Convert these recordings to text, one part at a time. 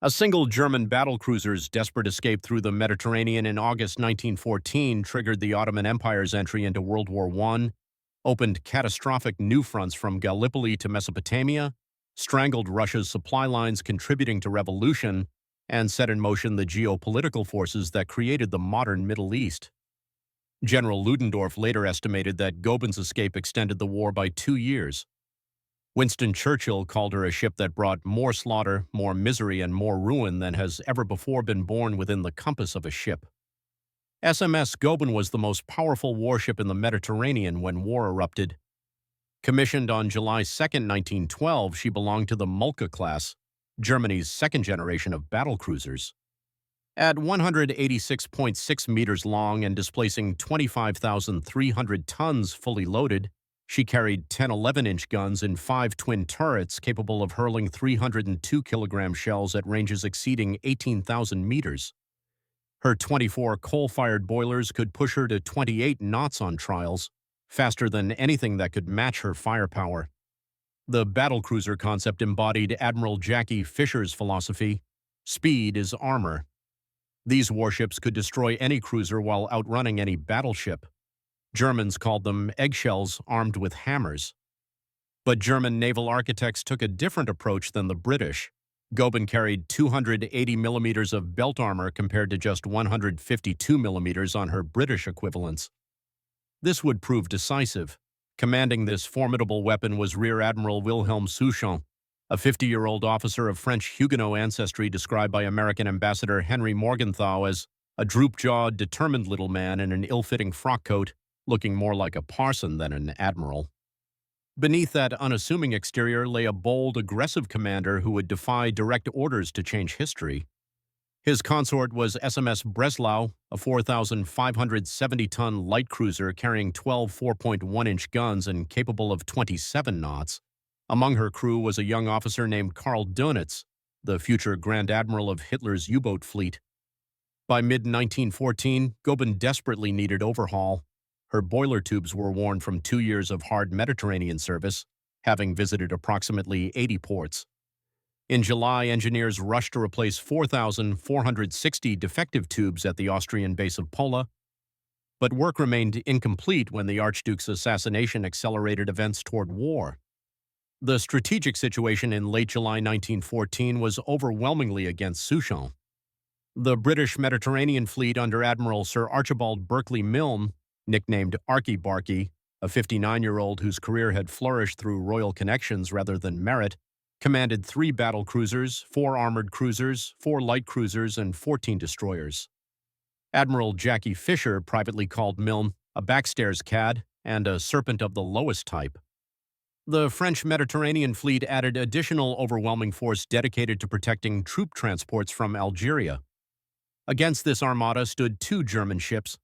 A single German battlecruiser's desperate escape through the Mediterranean in August 1914 triggered the Ottoman Empire's entry into World War I, opened catastrophic new fronts from Gallipoli to Mesopotamia, strangled Russia's supply lines contributing to revolution, and set in motion the geopolitical forces that created the modern Middle East. General Ludendorff later estimated that Goeben's escape extended the war by 2 years. Winston Churchill called her a ship that brought more slaughter, more misery, and more ruin than has ever before been borne within the compass of a ship. SMS Goeben was the most powerful warship in the Mediterranean when war erupted. Commissioned on July 2, 1912, she belonged to the Moltke class, Germany's second generation of battlecruisers. At 186.6 meters long and displacing 25,300 tons fully loaded, she carried 10 11-inch guns and 5 twin turrets capable of hurling 302-kilogram shells at ranges exceeding 18,000 meters. Her 24 coal-fired boilers could push her to 28 knots on trials, faster than anything that could match her firepower. The battlecruiser concept embodied Admiral Jackie Fisher's philosophy: speed is armor. These warships could destroy any cruiser while outrunning any battleship. Germans called them eggshells armed with hammers. But German naval architects took a different approach than the British. Goeben carried 280 millimeters of belt armor compared to just 152 millimeters on her British equivalents. This would prove decisive. Commanding this formidable weapon was Rear Admiral Wilhelm Souchon, a 50-year-old officer of French Huguenot ancestry described by American Ambassador Henry Morgenthau as a droop-jawed, determined little man in an ill-fitting frock coat, looking more like a parson than an admiral. Beneath that unassuming exterior lay a bold, aggressive commander who would defy direct orders to change history. His consort was SMS Breslau, a 4,570-ton light cruiser carrying 12 4.1-inch guns and capable of 27 knots. Among her crew was a young officer named Karl Dönitz, the future Grand Admiral of Hitler's U-boat fleet. By mid-1914, Goeben desperately needed overhaul. Her boiler tubes were worn from 2 years of hard Mediterranean service, having visited approximately 80 ports. In July, engineers rushed to replace 4,460 defective tubes at the Austrian base of Pola, but work remained incomplete when the Archduke's assassination accelerated events toward war. The strategic situation in late July 1914 was overwhelmingly against Souchon. The British Mediterranean fleet under Admiral Sir Archibald Berkeley Milne, nicknamed Archie Barkey, a 59-year-old whose career had flourished through royal connections rather than merit, commanded 3 battle cruisers, 4 armored cruisers, 4 light cruisers, and 14 destroyers. Admiral Jackie Fisher privately called Milne a backstairs cad and a serpent of the lowest type. The French Mediterranean fleet added additional overwhelming force dedicated to protecting troop transports from Algeria. Against this armada stood 2 German ships.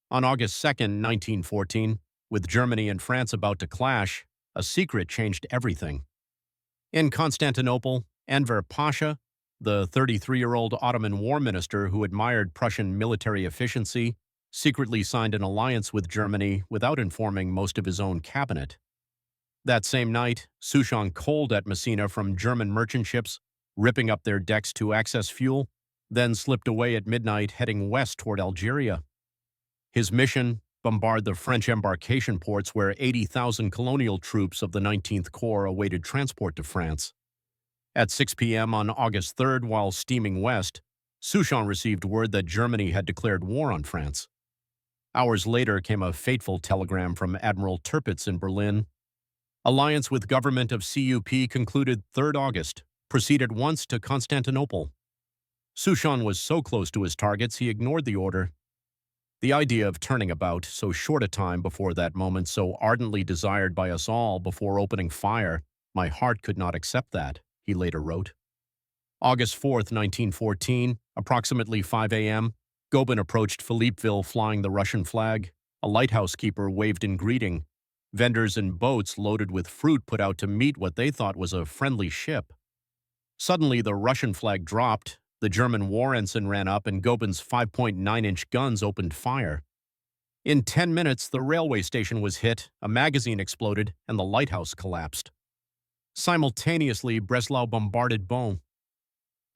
On August 2, 1914, with Germany and France about to clash, a secret changed everything. In Constantinople, Enver Pasha, the 33-year-old Ottoman war minister who admired Prussian military efficiency, secretly signed an alliance with Germany without informing most of his own cabinet. That same night, Souchon coaled at Messina from German merchant ships, ripping up their decks to access fuel, then slipped away at midnight heading west toward Algeria. His mission: bombard the French embarkation ports where 80,000 colonial troops of the 19th Corps awaited transport to France. At 6 p.m. on August 3rd, while steaming west, Souchon received word that Germany had declared war on France. Hours later came a fateful telegram from Admiral Tirpitz in Berlin. Alliance with government of CUP concluded 3rd August. Proceed at once to Constantinople. Souchon was so close to his targets he ignored the order. The idea of turning about so short a time before that moment so ardently desired by us all before opening fire, my heart could not accept that, he later wrote. August 4, 1914, approximately 5 a.m., Goeben approached Philippeville flying the Russian flag. A lighthouse keeper waved in greeting. Vendors in boats loaded with fruit put out to meet what they thought was a friendly ship. Suddenly, the Russian flag dropped. The German war ensign ran up and Goeben's 5.9-inch guns opened fire. In 10 minutes, the railway station was hit, a magazine exploded, and the lighthouse collapsed. Simultaneously, Breslau bombarded Bonn.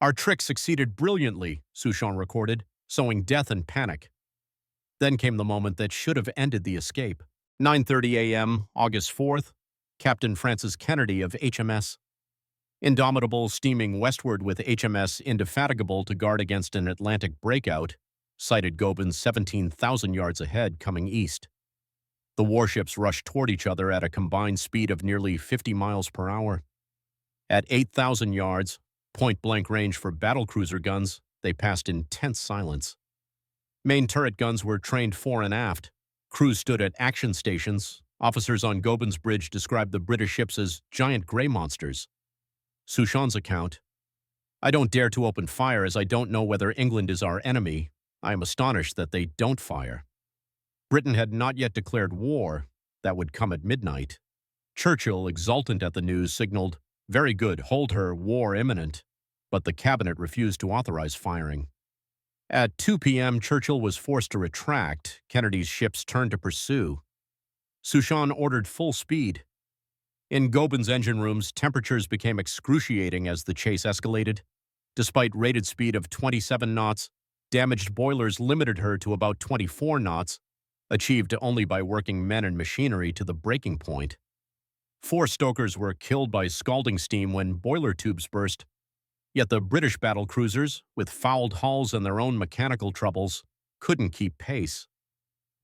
Our trick succeeded brilliantly, Suchon recorded, sowing death and panic. Then came the moment that should have ended the escape. 9:30 a.m., August 4th, Captain Francis Kennedy of HMS Indomitable, steaming westward with HMS Indefatigable to guard against an Atlantic breakout, sighted Goeben 17,000 yards ahead coming east. The warships rushed toward each other at a combined speed of nearly 50 miles per hour. At 8,000 yards, point-blank range for battlecruiser guns, they passed in tense silence. Main turret guns were trained fore and aft. Crews stood at action stations. Officers on Goeben's bridge described the British ships as giant gray monsters. Suchon's account: I don't dare to open fire as I don't know whether England is our enemy. I am astonished that they don't fire. Britain had not yet declared war. That would come at midnight. Churchill, exultant at the news, signaled, "Very good, hold her, war imminent." But the cabinet refused to authorize firing. At 2 p.m., Churchill was forced to retract. Kennedy's ships turned to pursue. Suchon ordered full speed. In Goeben's engine rooms, temperatures became excruciating as the chase escalated. Despite rated speed of 27 knots, damaged boilers limited her to about 24 knots, achieved only by working men and machinery to the breaking point. 4 stokers were killed by scalding steam when boiler tubes burst. Yet the British battlecruisers, with fouled hulls and their own mechanical troubles, couldn't keep pace.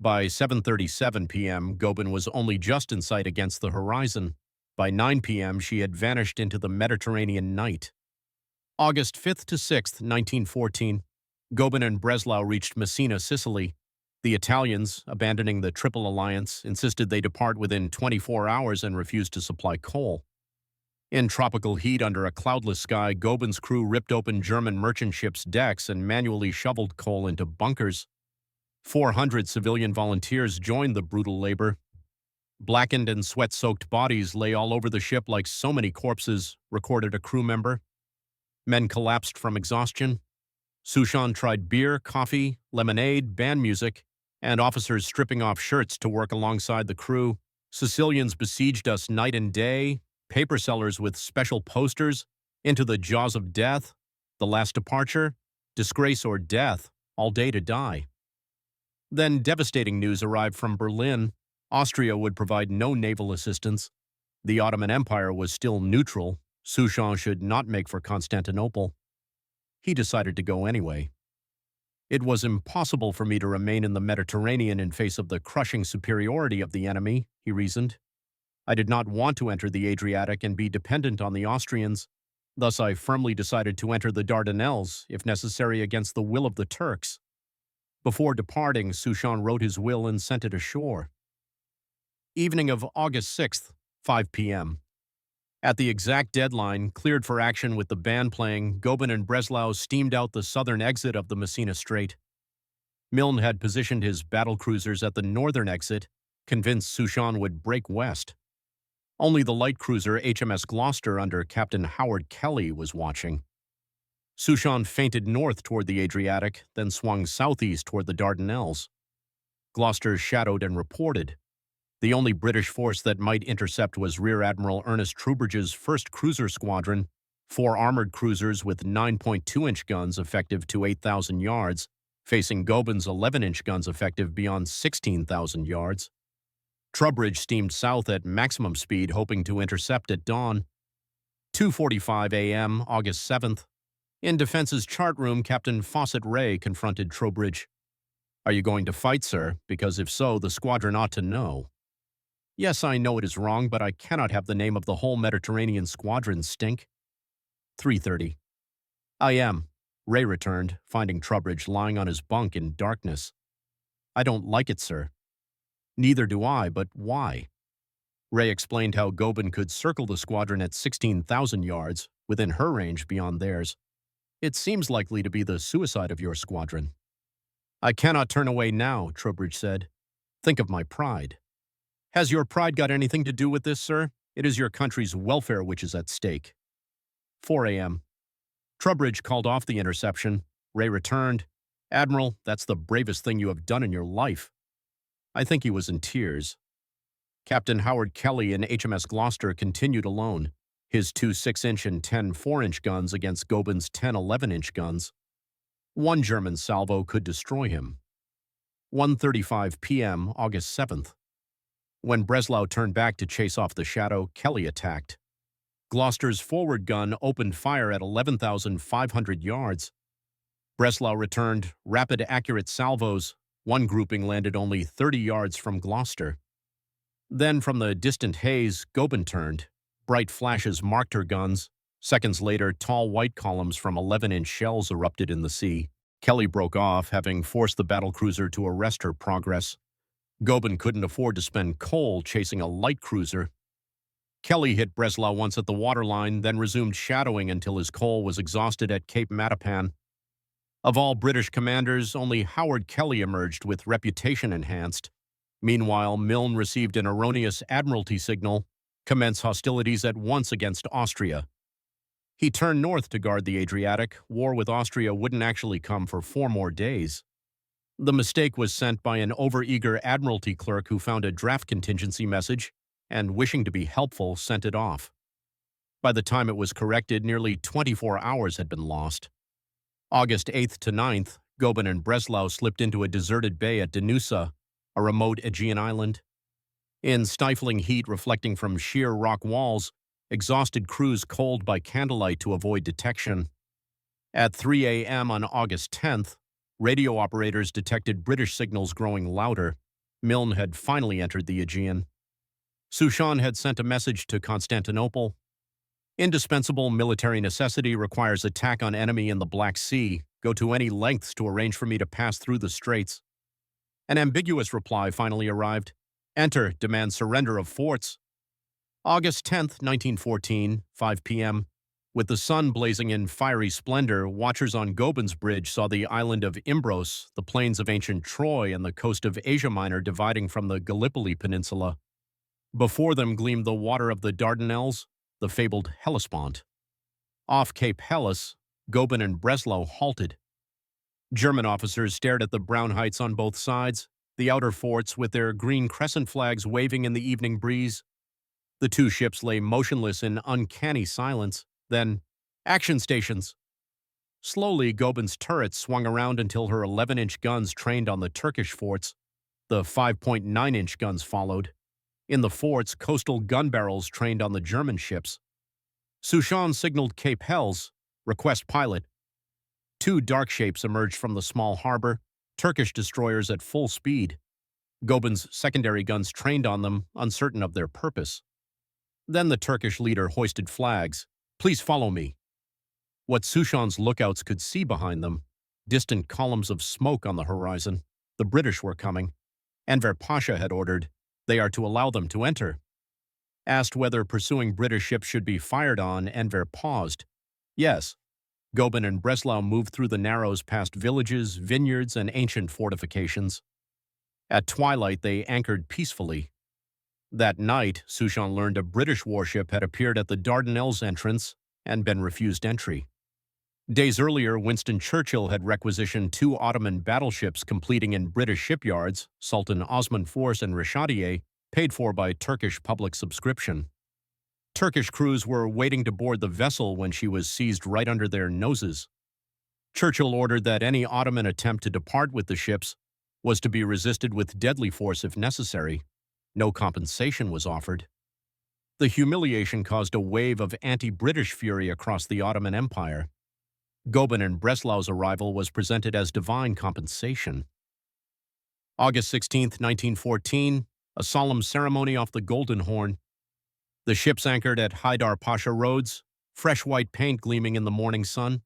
By 7:37 p.m., Goeben was only just in sight against the horizon. By 9 p.m., she had vanished into the Mediterranean night. August 5th to 6th, 1914, Goeben and Breslau reached Messina, Sicily. The Italians, abandoning the Triple Alliance, insisted they depart within 24 hours and refused to supply coal. In tropical heat under a cloudless sky, Goeben's crew ripped open German merchant ships' decks and manually shoveled coal into bunkers. 400 civilian volunteers joined the brutal labor. Blackened and sweat-soaked bodies lay all over the ship like so many corpses, recorded a crew member. Men collapsed from exhaustion. Suchon tried beer, coffee, lemonade, band music, and officers stripping off shirts to work alongside the crew. Sicilians besieged us night and day, paper sellers with special posters, into the jaws of death, the last departure, disgrace or death, all day to die. Then devastating news arrived from Berlin. Austria would provide no naval assistance. The Ottoman Empire was still neutral. Suchon should not make for Constantinople. He decided to go anyway. It was impossible for me to remain in the Mediterranean in face of the crushing superiority of the enemy, he reasoned. I did not want to enter the Adriatic and be dependent on the Austrians. Thus I firmly decided to enter the Dardanelles, if necessary against the will of the Turks. Before departing, Suchon wrote his will and sent it ashore. Evening of August 6th, 5 p.m. At the exact deadline, cleared for action with the band playing, Goeben and Breslau steamed out the southern exit of the Messina Strait. Milne had positioned his battlecruisers at the northern exit, convinced Suchon would break west. Only the light cruiser HMS Gloucester under Captain Howard Kelly was watching. Suchon feinted north toward the Adriatic, then swung southeast toward the Dardanelles. Gloucester shadowed and reported. The only British force that might intercept was Rear Admiral Ernest Troubridge's 1st Cruiser Squadron, 4 armored cruisers with 9.2-inch guns effective to 8,000 yards, facing Goeben's 11-inch guns effective beyond 16,000 yards. Troubridge steamed south at maximum speed, hoping to intercept at dawn. 2:45 a.m., August 7th. In Defense's chart room, Captain Fawcett Ray confronted Troubridge. "Are you going to fight, sir? Because if so, the squadron ought to know." "Yes, I know it is wrong, but I cannot have the name of the whole Mediterranean squadron stink." 3:30. "I am," Ray returned, finding Troubridge lying on his bunk in darkness. "I don't like it, sir." "Neither do I, but why?" Ray explained how Goeben could circle the squadron at 16,000 yards, within her range beyond theirs. "It seems likely to be the suicide of your squadron." "I cannot turn away now," Troubridge said. "Think of my pride." "Has your pride got anything to do with this, sir? It is your country's welfare which is at stake." 4 a.m. Troubridge called off the interception. Ray returned. "Admiral, that's the bravest thing you have done in your life." I think he was in tears. Captain Howard Kelly in HMS Gloucester continued alone. his two 6-inch and 10 4-inch guns against Goeben's 10 11-inch guns. One German salvo could destroy him. 1:35 p.m., August 7th. When Breslau turned back to chase off the shadow, Kelly attacked. Gloucester's forward gun opened fire at 11,500 yards. Breslau returned rapid, accurate salvos. One grouping landed only 30 yards from Gloucester. Then, from the distant haze, Goeben turned. Bright flashes marked her guns. Seconds later, tall white columns from 11-inch shells erupted in the sea. Kelly broke off, having forced the battlecruiser to arrest her progress. Goeben couldn't afford to spend coal chasing a light cruiser. Kelly hit Breslau once at the waterline, then resumed shadowing until his coal was exhausted at Cape Matapan. Of all British commanders, only Howard Kelly emerged with reputation enhanced. Meanwhile, Milne received an erroneous admiralty signal: commence hostilities at once against Austria. He turned north to guard the Adriatic. War with Austria wouldn't actually come for 4 more days. The mistake was sent by an overeager admiralty clerk who found a draft contingency message and, wishing to be helpful, sent it off. By the time it was corrected, nearly 24 hours had been lost. August 8th to 9th, Goeben and Breslau slipped into a deserted bay at Denusa, a remote Aegean island. In stifling heat reflecting from sheer rock walls, exhausted crews coaled by candlelight to avoid detection. At 3 a.m. on August 10th, radio operators detected British signals growing louder. Milne had finally entered the Aegean. Suchan had sent a message to Constantinople. Indispensable military necessity requires attack on enemy in the Black Sea. Go to any lengths to arrange for me to pass through the straits. An ambiguous reply finally arrived. Enter, demand surrender of forts. August 10th, 1914, 5 p.m. With the sun blazing in fiery splendor, watchers on Goeben's bridge saw the island of Imbros, the plains of ancient Troy, and the coast of Asia Minor dividing from the Gallipoli Peninsula. Before them gleamed the water of the Dardanelles, the fabled Hellespont. Off Cape Helles, Goeben and Breslau halted. German officers stared at the brown heights on both sides, the outer forts with their green crescent flags waving in the evening breeze. The two ships lay motionless in uncanny silence. Then, action stations! Slowly, Goeben's turrets swung around until her 11-inch guns trained on the Turkish forts. The 5.9-inch guns followed. In the forts, coastal gun barrels trained on the German ships. Suchan signaled Cape Helles, request pilot. 2 dark shapes emerged from the small harbor, Turkish destroyers at full speed. Goeben's secondary guns trained on them, uncertain of their purpose. Then the Turkish leader hoisted flags. Please follow me. What Suchan's lookouts could see behind them, distant columns of smoke on the horizon. The British were coming. Enver Pasha had ordered, they are to allow them to enter. Asked whether pursuing British ships should be fired on, Enver paused. Yes. Goeben and Breslau moved through the narrows past villages, vineyards, and ancient fortifications. At twilight, they anchored peacefully. That night, Suchan learned a British warship had appeared at the Dardanelles entrance and been refused entry. Days earlier, Winston Churchill had requisitioned 2 Ottoman battleships completing in British shipyards, Sultan Osman Force and Reshadiye, paid for by Turkish public subscription. Turkish crews were waiting to board the vessel when she was seized right under their noses. Churchill ordered that any Ottoman attempt to depart with the ships was to be resisted with deadly force if necessary. No compensation was offered. The humiliation caused a wave of anti-British fury across the Ottoman Empire. Goeben and Breslau's arrival was presented as divine compensation. August 16, 1914, a solemn ceremony off the Golden Horn. The ships anchored at Haidar Pasha Roads, fresh white paint gleaming in the morning sun.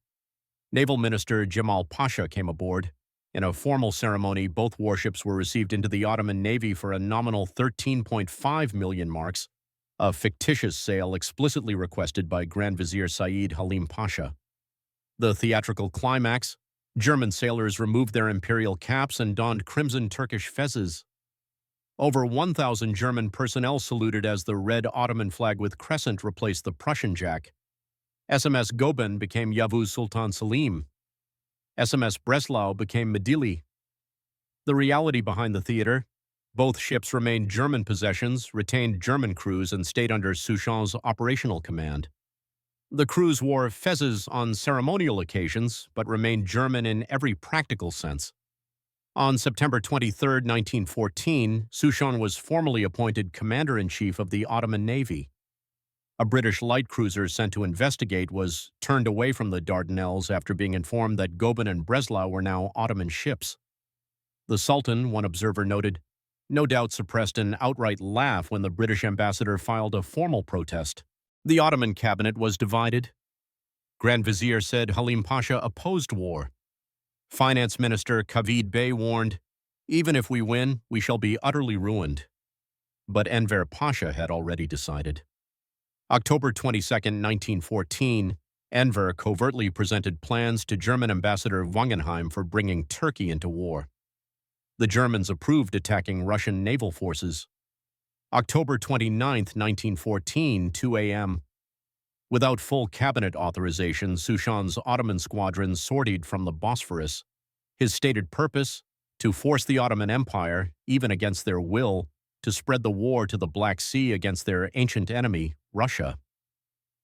Naval Minister Cemal Pasha came aboard. In a formal ceremony, both warships were received into the Ottoman Navy for a nominal 13.5 million marks, a fictitious sale explicitly requested by Grand Vizier Said Halim Pasha. The theatrical climax: German sailors removed their imperial caps and donned crimson Turkish fezzes. Over 1,000 German personnel saluted as the red Ottoman flag with crescent replaced the Prussian jack. SMS Goeben became Yavuz Sultan Selim. SMS Breslau became Medili. The reality behind the theater: Both ships remained German possessions, retained German crews, and stayed under Suchan's operational command. The crews wore fezzes on ceremonial occasions, but remained German in every practical sense. On September 23, 1914, Suchan was formally appointed Commander-in-Chief of the Ottoman Navy. A British light cruiser sent to investigate was turned away from the Dardanelles after being informed that Goeben and Breslau were now Ottoman ships. The Sultan, one observer noted, no doubt suppressed an outright laugh when the British ambassador filed a formal protest. The Ottoman cabinet was divided. Grand Vizier said Halim Pasha opposed war. Finance Minister Kavid Bey warned, even if we win, we shall be utterly ruined. But Enver Pasha had already decided. October 22, 1914, Enver covertly presented plans to German Ambassador Wangenheim for bringing Turkey into war. The Germans approved attacking Russian naval forces. October 29, 1914, 2 a.m. Without full cabinet authorization, Suchan's Ottoman squadron sortied from the Bosphorus. His stated purpose, to force the Ottoman Empire, even against their will, to spread the war to the Black Sea against their ancient enemy, Russia.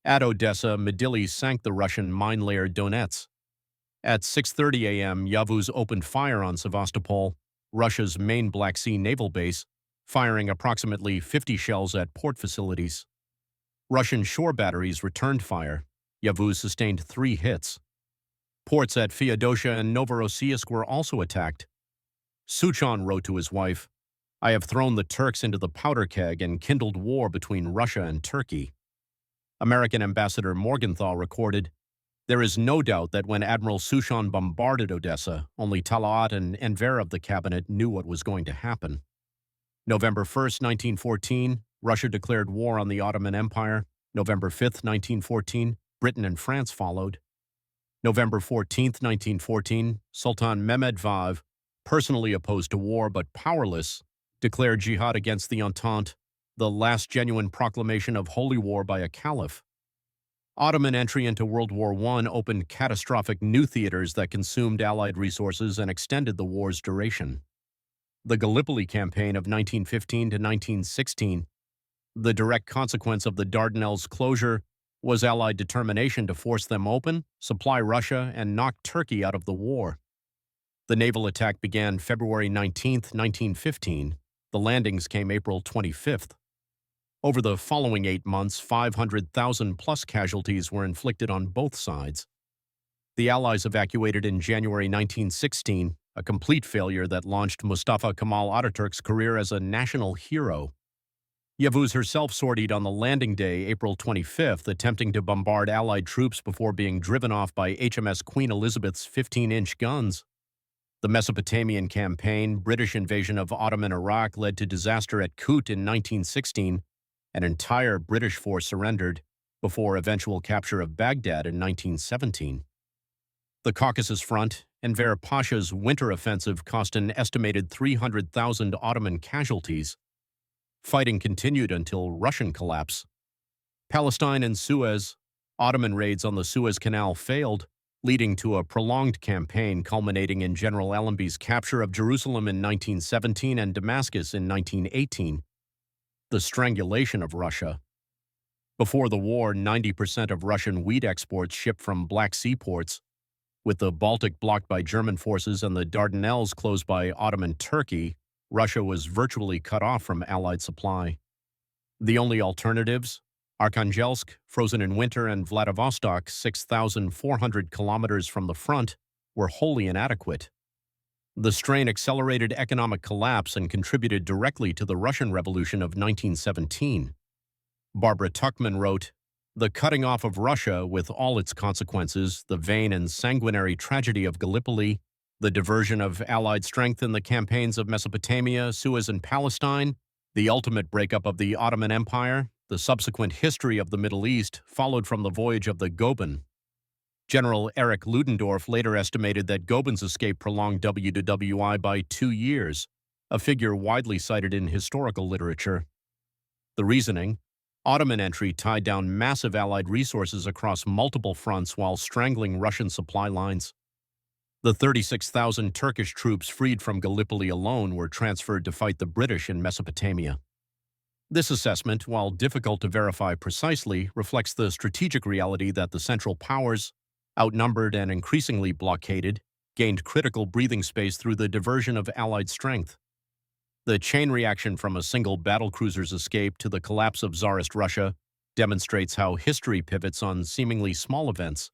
At Odessa, Midili sank the Russian mine layer Donets. At 6:30 a.m., Yavuz opened fire on Sevastopol, Russia's main Black Sea naval base, firing approximately 50 shells at port facilities. Russian shore batteries returned fire. Yavuz sustained 3 hits. Ports at Feodosia and Novorossiysk were also attacked. Suchan wrote to his wife, I have thrown the Turks into the powder keg and kindled war between Russia and Turkey. American Ambassador Morgenthau recorded, there is no doubt that when Admiral Suchan bombarded Odessa, only Talaat and Enver of the cabinet knew what was going to happen. November 1, 1914, Russia declared war on the Ottoman Empire. November 5, 1914, Britain and France followed. November 14, 1914, Sultan Mehmed Vav, personally opposed to war but powerless, declared jihad against the Entente, the last genuine proclamation of holy war by a caliph. Ottoman entry into World War I opened catastrophic new theaters that consumed Allied resources and extended the war's duration. The Gallipoli campaign of 1915 to 1916, the direct consequence of the Dardanelles closure, was Allied determination to force them open, supply Russia, and knock Turkey out of the war. The naval attack began February 19, 1915. The landings came April 25th. Over the following 8 months, 500,000-plus casualties were inflicted on both sides. The Allies evacuated in January 1916, a complete failure that launched Mustafa Kemal Ataturk's career as a national hero. Yavuz herself sortied on the landing day, April 25th, attempting to bombard Allied troops before being driven off by HMS Queen Elizabeth's 15-inch guns. The Mesopotamian campaign, British invasion of Ottoman Iraq, led to disaster at Kut in 1916. An entire British force surrendered before eventual capture of Baghdad in 1917. The Caucasus Front, Enver Pasha's winter offensive cost an estimated 300,000 Ottoman casualties. Fighting continued until Russian collapse. Palestine and Suez, Ottoman raids on the Suez Canal failed, leading to a prolonged campaign culminating in General Allenby's capture of Jerusalem in 1917 and Damascus in 1918. The strangulation of Russia. Before the war, 90% of Russian wheat exports shipped from Black Sea ports. With the Baltic blocked by German forces and the Dardanelles closed by Ottoman Turkey, Russia was virtually cut off from Allied supply. The only alternatives, Arkhangelsk, frozen in winter, and Vladivostok, 6,400 kilometers from the front, were wholly inadequate. The strain accelerated economic collapse and contributed directly to the Russian Revolution of 1917. Barbara Tuchman wrote, the cutting off of Russia with all its consequences, the vain and sanguinary tragedy of Gallipoli, the diversion of Allied strength in the campaigns of Mesopotamia, Suez, and Palestine, the ultimate breakup of the Ottoman Empire, the subsequent history of the Middle East followed from the voyage of the Goeben. General Erich Ludendorff later estimated that Goeben's escape prolonged WWI by 2 years, a figure widely cited in historical literature. The reasoning, Ottoman entry tied down massive Allied resources across multiple fronts while strangling Russian supply lines. The 36,000 Turkish troops freed from Gallipoli alone were transferred to fight the British in Mesopotamia. This assessment, while difficult to verify precisely, reflects the strategic reality that the Central Powers, outnumbered and increasingly blockaded, gained critical breathing space through the diversion of Allied strength. The chain reaction from a single battlecruiser's escape to the collapse of Tsarist Russia demonstrates how history pivots on seemingly small events.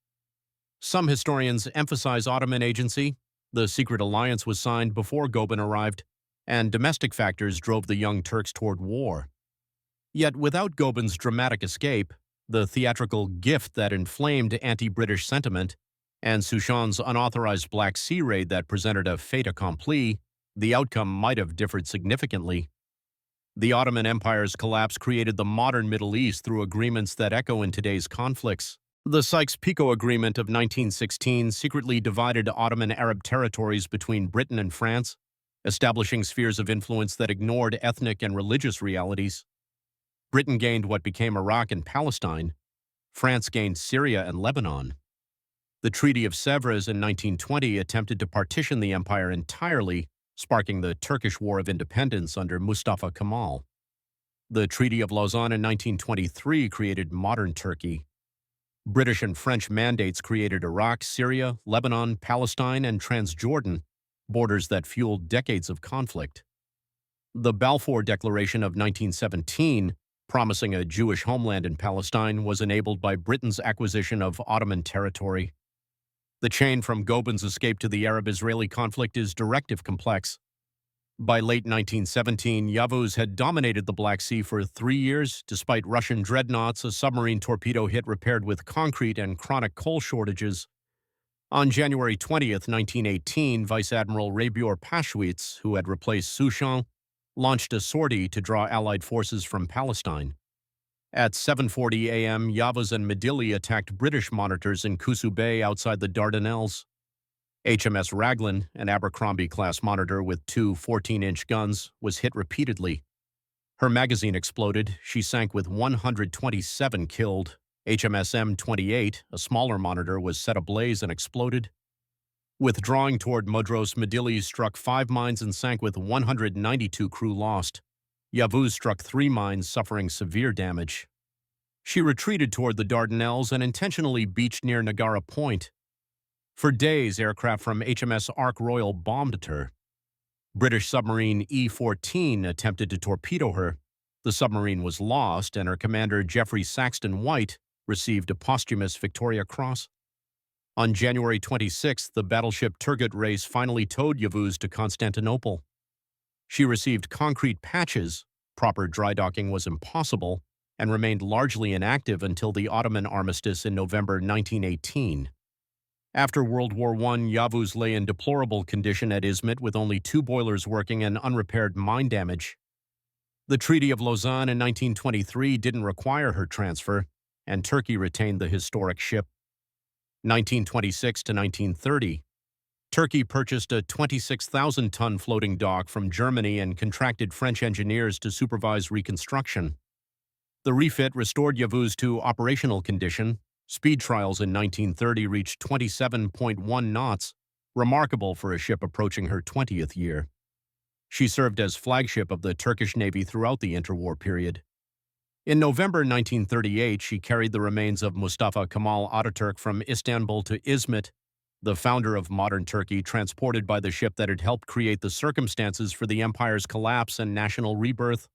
Some historians emphasize Ottoman agency. The secret alliance was signed before Goeben arrived, and domestic factors drove the Young Turks toward war. Yet without Goeben's dramatic escape, the theatrical gift that inflamed anti-British sentiment, and Suchan's unauthorized Black Sea raid that presented a fait accompli, the outcome might have differed significantly. The Ottoman Empire's collapse created the modern Middle East through agreements that echo in today's conflicts. The Sykes-Picot Agreement of 1916 secretly divided Ottoman Arab territories between Britain and France, establishing spheres of influence that ignored ethnic and religious realities. Britain gained what became Iraq and Palestine. France gained Syria and Lebanon. The Treaty of Sèvres in 1920 attempted to partition the empire entirely, sparking the Turkish War of Independence under Mustafa Kemal. The Treaty of Lausanne in 1923 created modern Turkey. British and French mandates created Iraq, Syria, Lebanon, Palestine, and Transjordan, borders that fueled decades of conflict. The Balfour Declaration of 1917, promising a Jewish homeland in Palestine, was enabled by Britain's acquisition of Ottoman territory. The chain from Goeben's escape to the Arab-Israeli conflict is directive complex. By late 1917, Yavuz had dominated the Black Sea for 3 years, despite Russian dreadnoughts, a submarine torpedo hit repaired with concrete, and chronic coal shortages. On January 20, 1918, Vice Admiral Rabur Paschwitz, who had replaced Suchan, launched a sortie to draw Allied forces from Palestine. At 7:40 a.m., Yavuz and Midili attacked British monitors in Kusu Bay outside the Dardanelles. HMS Raglan, an Abercrombie-class monitor with two 14-inch guns, was hit repeatedly. Her magazine exploded. She sank with 127 killed. HMS M28, a smaller monitor, was set ablaze and exploded. Withdrawing toward Mudros, Midili struck 5 mines and sank with 192 crew lost. Yavuz struck 3 mines, suffering severe damage. She retreated toward the Dardanelles and intentionally beached near Nagara Point. For days, aircraft from HMS Ark Royal bombed her. British submarine E-14 attempted to torpedo her. The submarine was lost, and her commander, Geoffrey Saxton White, received a posthumous Victoria Cross. On January 26, the battleship Turgut Reis finally towed Yavuz to Constantinople. She received concrete patches, proper dry docking was impossible, and remained largely inactive until the Ottoman armistice in November 1918. After World War I, Yavuz lay in deplorable condition at Izmit with only 2 boilers working and unrepaired mine damage. The Treaty of Lausanne in 1923 didn't require her transfer, and Turkey retained the historic ship. 1926 to 1930. Turkey purchased a 26,000-ton floating dock from Germany and contracted French engineers to supervise reconstruction. The refit restored Yavuz to operational condition. Speed trials in 1930 reached 27.1 knots, remarkable for a ship approaching her 20th year. She served as flagship of the Turkish Navy throughout the interwar period. In November 1938, she carried the remains of Mustafa Kemal Ataturk from Istanbul to Izmit, the founder of modern Turkey, transported by the ship that had helped create the circumstances for the empire's collapse and national rebirth.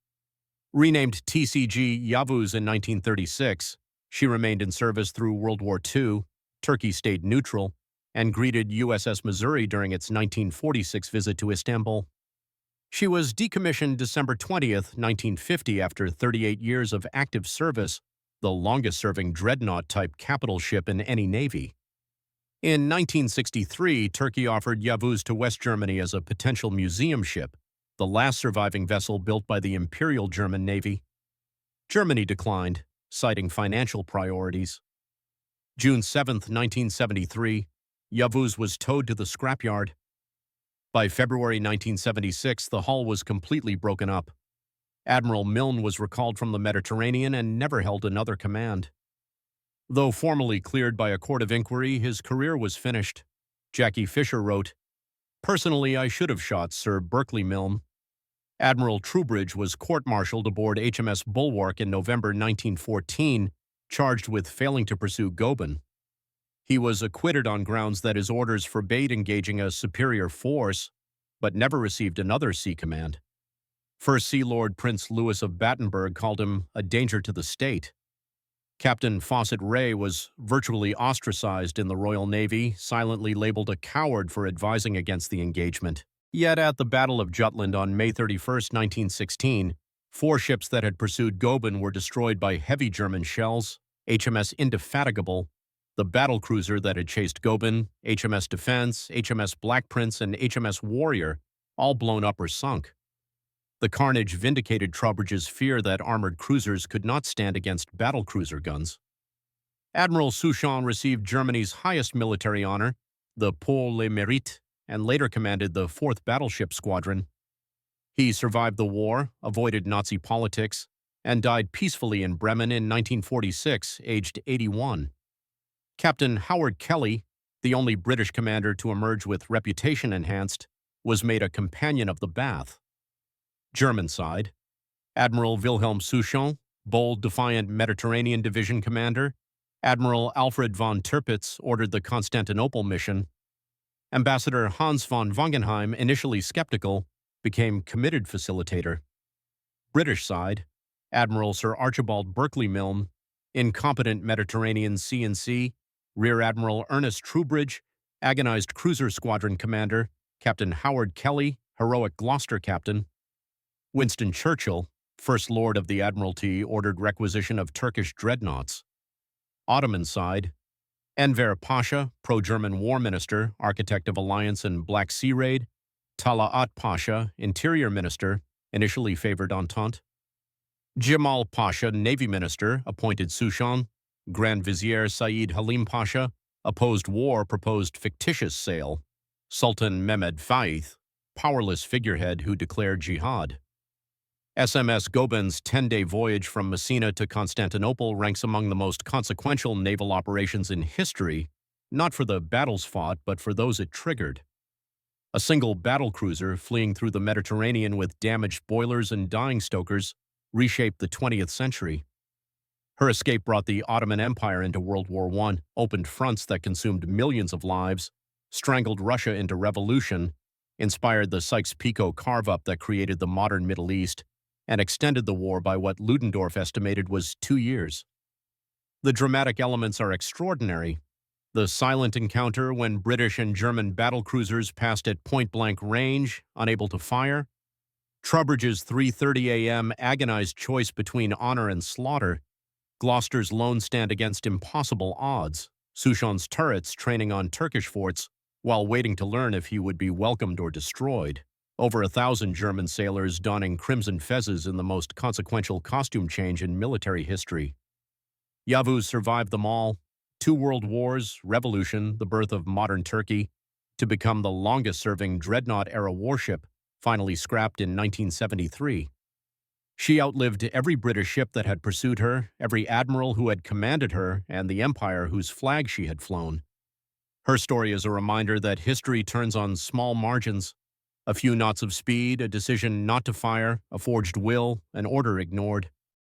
Renamed TCG Yavuz in 1936, she remained in service through World War II, Turkey stayed neutral, and greeted USS Missouri during its 1946 visit to Istanbul. She was decommissioned December 20, 1950, after 38 years of active service, the longest-serving dreadnought-type capital ship in any navy. In 1963, Turkey offered Yavuz to West Germany as a potential museum ship, the last surviving vessel built by the Imperial German Navy. Germany declined, citing financial priorities. June 7, 1973, Yavuz was towed to the scrapyard. By February 1976, the hull was completely broken up. Admiral Milne was recalled from the Mediterranean and never held another command. Though formally cleared by a court of inquiry, his career was finished. Jackie Fisher wrote, "Personally, I should have shot Sir Berkeley Milne. Admiral Troubridge was court-martialed aboard HMS Bulwark in November 1914, charged with failing to pursue Goeben. He was acquitted on grounds that his orders forbade engaging a superior force, but never received another sea command. First Sea Lord Prince Louis of Battenberg called him a danger to the state. Captain Fawcett Ray was virtually ostracized in the Royal Navy, silently labeled a coward for advising against the engagement. Yet at the Battle of Jutland on May 31, 1916, 4 ships that had pursued Goeben were destroyed by heavy German shells: HMS Indefatigable, the battlecruiser that had chased Goeben, HMS Defense, HMS Black Prince, and HMS Warrior, all blown up or sunk. The carnage vindicated Troubridge's fear that armored cruisers could not stand against battlecruiser guns. Admiral Souchon received Germany's highest military honor, the Pour le Mérite, and later commanded the 4th Battleship Squadron. He survived the war, avoided Nazi politics, and died peacefully in Bremen in 1946, aged 81. Captain Howard Kelly, the only British commander to emerge with reputation enhanced, was made a Companion of the Bath. German side: Admiral Wilhelm Souchon, bold, defiant Mediterranean Division commander. Admiral Alfred von Tirpitz ordered the Constantinople mission. Ambassador Hans von Wangenheim, initially skeptical, became committed facilitator. British side: Admiral Sir Archibald Berkeley Milne, incompetent Mediterranean C&C, Rear Admiral Ernest Troubridge, agonized cruiser squadron commander, Captain Howard Kelly, heroic Gloucester captain. Winston Churchill, First Lord of the Admiralty, ordered requisition of Turkish dreadnoughts. Ottoman side: Enver Pasha, pro-German war minister, architect of alliance and Black Sea raid. Talaat Pasha, interior minister, initially favored Entente. Jamal Pasha, navy minister, appointed Souchon. Grand Vizier Saeed Halim Pasha opposed war, proposed fictitious sale. Sultan Mehmed Faith, powerless figurehead who declared jihad. SMS Goeben's 10-day voyage from Messina to Constantinople ranks among the most consequential naval operations in history, not for the battles fought, but for those it triggered. A single battlecruiser fleeing through the Mediterranean with damaged boilers and dying stokers reshaped the 20th century. Her escape brought the Ottoman Empire into World War I, opened fronts that consumed millions of lives, strangled Russia into revolution, inspired the Sykes-Picot carve-up that created the modern Middle East, and extended the war by what Ludendorff estimated was 2 years. The dramatic elements are extraordinary. The silent encounter when British and German battlecruisers passed at point-blank range, unable to fire. Troubridge's 3:30 a.m. agonized choice between honor and slaughter. Gloucester's lone stand against impossible odds. Souchon's turrets training on Turkish forts while waiting to learn if he would be welcomed or destroyed. Over 1,000 German sailors donning crimson fezzes in the most consequential costume change in military history. Yavuz survived them all: 2 world wars, revolution, the birth of modern Turkey, to become the longest-serving dreadnought-era warship, finally scrapped in 1973. She outlived every British ship that had pursued her, every admiral who had commanded her, and the empire whose flag she had flown. Her story is a reminder that history turns on small margins: a few knots of speed, a decision not to fire, a forged will, an order ignored.